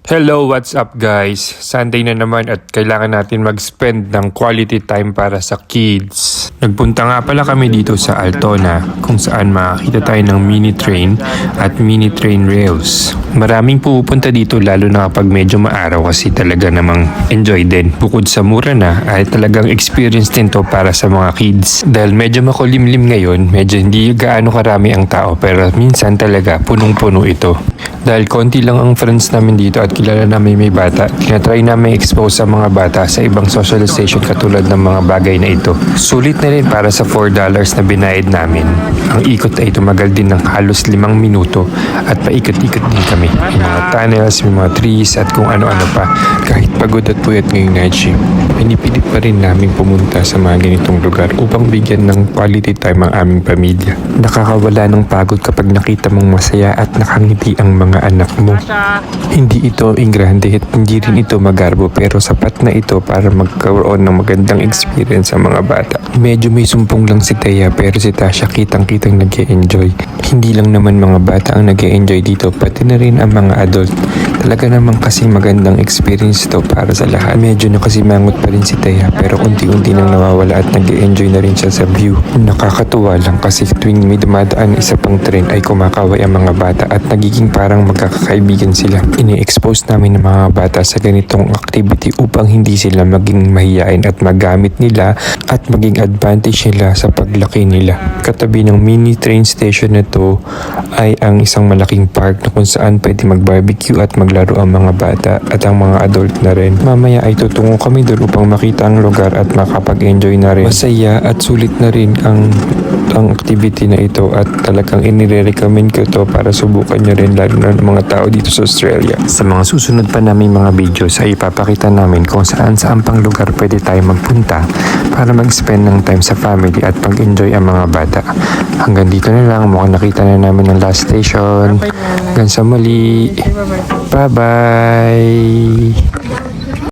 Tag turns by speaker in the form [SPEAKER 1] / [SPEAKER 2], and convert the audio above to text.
[SPEAKER 1] Hello, what's up guys? Sunday na naman at kailangan natin mag-spend ng quality time para sa kids. Nagpunta nga pala kami dito sa Altona kung saan makakita tayo ng mini train at mini train rails. Maraming pupunta dito lalo na kapag medyo maaraw kasi talaga namang enjoy din. Bukod sa mura na ay talagang experience din to para sa mga kids. Dahil medyo makulimlim ngayon, medyo hindi gaano karami ang tao pero minsan talaga punong-puno ito. Dahil konti lang ang friends namin dito at kilala namin may bata, tinatry namin expose sa mga bata sa ibang socialization katulad ng mga bagay na ito. Sulit na rin para sa $4 na binayad namin. Ang ikot ay tumagal din ng halos 5 minuto at paikot-ikot din kami. May mga tunnels, may mga trees at kung ano-ano pa. Kahit pagod at puyat ngayong night shift, pinipilit pa rin namin pumunta sa mga ganitong lugar upang bigyan ng quality time ang aming pamilya. Nakakawala ng pagod kapag nakita mong masaya at nakangiti ang mga anak mo. Hindi ito ingrande at hindi rin ito magarbo pero sapat na ito para magkaroon ng magandang experience sa mga bata. Medyo may sumpong lang si Thea pero si Tasha kitang-kitang nag-e-enjoy. Hindi lang naman mga bata ang nag-e-enjoy dito, pati na rin ang mga adult. Talaga naman kasi magandang experience ito para sa lahat. Medyo nakasimangot pa rin si Thea pero unti-unti nang nawawala at nag-e-enjoy na rin siya sa view. Nakakatuwa lang kasi tuwing may dumadaan isa pang tren ay kumakaway ang mga bata at nagiging parang magkakaibigan sila. Ini-expose namin ng mga bata sa ganitong activity upang hindi sila maging mahiyain at magamit nila at maging advantage nila sa paglaki nila. Katabi ng mini train station na to ay ang isang malaking park na kung saan pwede mag-barbecue at maglaro ang mga bata at ang mga adult na rin. Mamaya ay tutungo kami doon upang makita ang lugar at makapag-enjoy na rin. Masaya at sulit na rin ang activity na ito at talagang inire-recommend ko to para subukan nyo rin lalo na ng mga tao dito sa Australia. Sa mga susunod pa namin mga videos ay ipapakita namin kung saan pang lugar pwede tayo magpunta para mag-spend ng time sa family at mag-enjoy ang mga bata. Hanggang dito na lang, mukhang nakita na namin ang last station. Hanggang sa muli. Bye-bye!